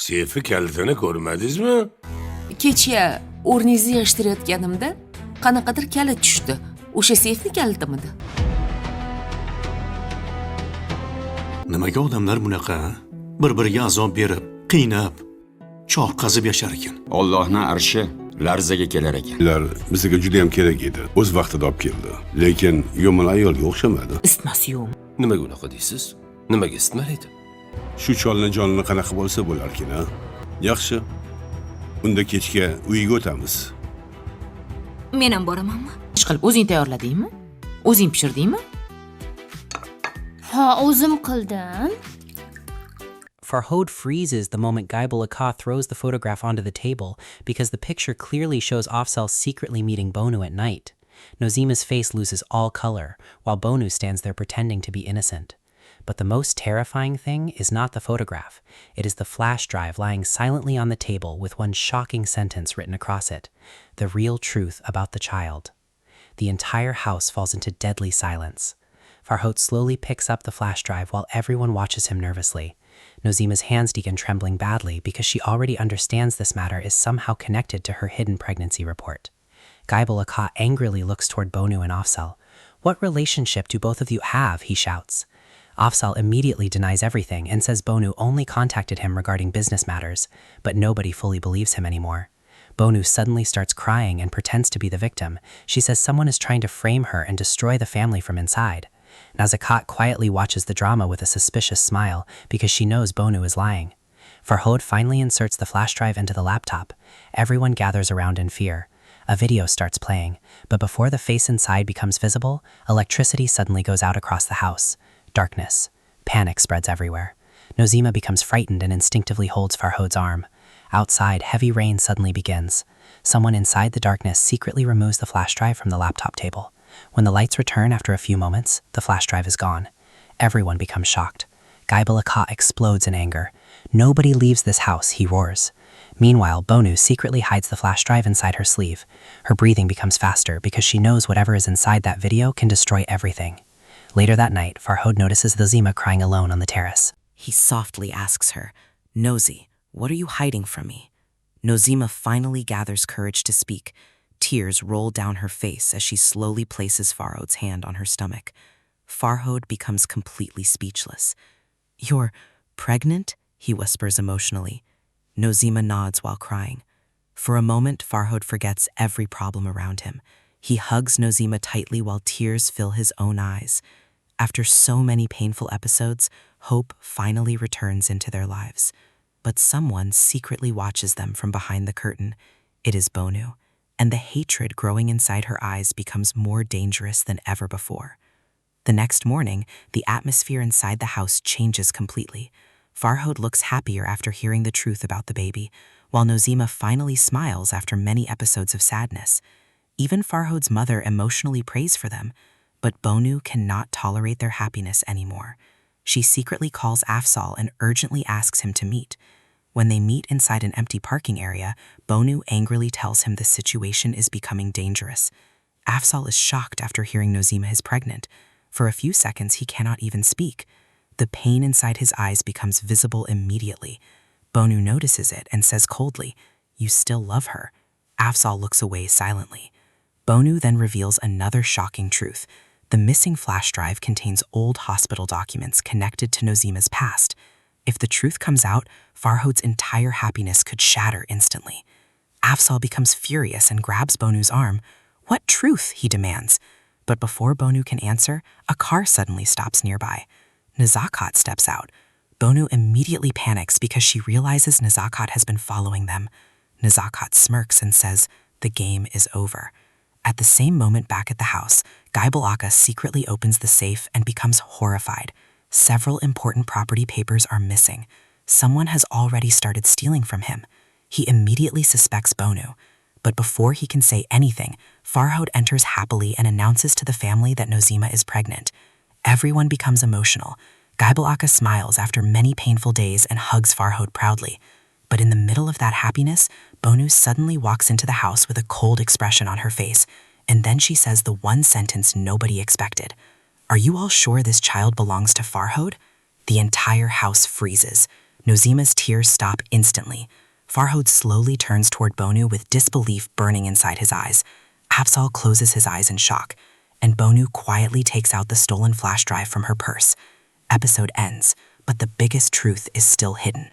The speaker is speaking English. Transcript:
Seyfi kalitini ko'rmadingizmi? Kecha o'rningizni yig'ishtirayotganimda qanaqadir kalit tushdi. O'sha seyfni kalitimidi? Nimaga odamlar bunaqa? Bir-biriga azob berib, qiynab, choh qazib yashar ekan. Allohning arshi larzaga kelar ekan. Ular bizga juda ham kerak edi. O'z vaqtida olib keldi. Lekin yomon ayolga o'xshamadi. Isitmas yo'q. Nimaga unaqa deysiz? Nimaga isitmaydi? Shu cholni jonini qanaqa bo'lsa bo'larkin-a? Yaxshi. Unda kechga uyga o'tamiz. Men ham boramanmi? Ish qilib o'zing tayyorladingmi? O'zing pishirdingmi? Ha, o'zim qildim. Farhod freezes the moment Gaibalaka throws the photograph onto the table because the picture clearly shows Afzal secretly meeting Bonu at night. Nozima's face loses all color, while Bonu stands there pretending to be innocent. But the most terrifying thing is not the photograph. It is the flash drive lying silently on the table with one shocking sentence written across it: the real truth about the child. The entire house falls into deadly silence. Farhod slowly picks up the flash drive while everyone watches him nervously. Nozima's hands begin trembling badly because she already understands this matter is somehow connected to her hidden pregnancy report. Gaibalaka angrily looks toward Bonu and Afzal. "What relationship do both of you have?" he shouts. Afzal immediately denies everything and says Bonu only contacted him regarding business matters, but nobody fully believes him anymore. Bonu suddenly starts crying and pretends to be the victim. She says someone is trying to frame her and destroy the family from inside. Nazakat quietly watches the drama with a suspicious smile because she knows Bonu is lying. Farhod finally inserts the flash drive into the laptop. Everyone gathers around in fear. A video starts playing, but before the face inside becomes visible, electricity suddenly goes out across the house. Darkness. Panic spreads everywhere. Nozima becomes frightened and instinctively holds Farhod's arm. Outside, heavy rain suddenly begins. Someone inside the darkness secretly removes the flash drive from the laptop table. When the lights return after a few moments, the flash drive is gone. Everyone becomes shocked. Gaibalaka explodes in anger. "Nobody leaves this house," he roars. Meanwhile, Bonu secretly hides the flash drive inside her sleeve. Her breathing becomes faster because she knows whatever is inside that video can destroy everything. Later that night, Farhod notices Nozima crying alone on the terrace. He softly asks her, "Nozi, what are you hiding from me?" Nozima finally gathers courage to speak. Tears roll down her face as she slowly places Farhod's hand on her stomach. Farhod becomes completely speechless. "You're pregnant?" he whispers emotionally. Nozima nods while crying. For a moment, Farhod forgets every problem around him. He hugs Nozima tightly while tears fill his own eyes. After so many painful episodes, hope finally returns into their lives. But someone secretly watches them from behind the curtain. It is Bonu, and the hatred growing inside her eyes becomes more dangerous than ever before. The next morning, the atmosphere inside the house changes completely. Farhod looks happier after hearing the truth about the baby, while Nozima finally smiles after many episodes of sadness. Even Farhod's mother emotionally prays for them, but Bonu cannot tolerate their happiness anymore. She secretly calls Afzal and urgently asks him to meet. When they meet inside an empty parking area, Bonu angrily tells him the situation is becoming dangerous. Afzal is shocked after hearing Nozima is pregnant. For a few seconds, he cannot even speak. The pain inside his eyes becomes visible immediately. Bonu notices it and says coldly, "You still love her." Afzal looks away silently. Bonu then reveals another shocking truth. The missing flash drive contains old hospital documents connected to Nozima's past. If the truth comes out, Farhod's entire happiness could shatter instantly. Afzal becomes furious and grabs Bonu's arm. "What truth?" he demands. But before Bonu can answer, a car suddenly stops nearby. Nazakat steps out. Bonu immediately panics because she realizes Nazakat has been following them. Nazakat smirks and says, "The game is over." At the same moment back at the house, Gaibalaka secretly opens the safe and becomes horrified. Several important property papers are missing. Someone has already started stealing from him. He immediately suspects Bonu. But before he can say anything, Farhod enters happily and announces to the family that Nozima is pregnant. Everyone becomes emotional. Gaibalaka smiles after many painful days and hugs Farhod proudly. But in the middle of that happiness, Bonu suddenly walks into the house with a cold expression on her face, and then she says the one sentence nobody expected. "Are you all sure this child belongs to Farhod?" The entire house freezes. Nozima's tears stop instantly. Farhod slowly turns toward Bonu with disbelief burning inside his eyes. Afzal closes his eyes in shock, and Bonu quietly takes out the stolen flash drive from her purse. Episode ends, but the biggest truth is still hidden.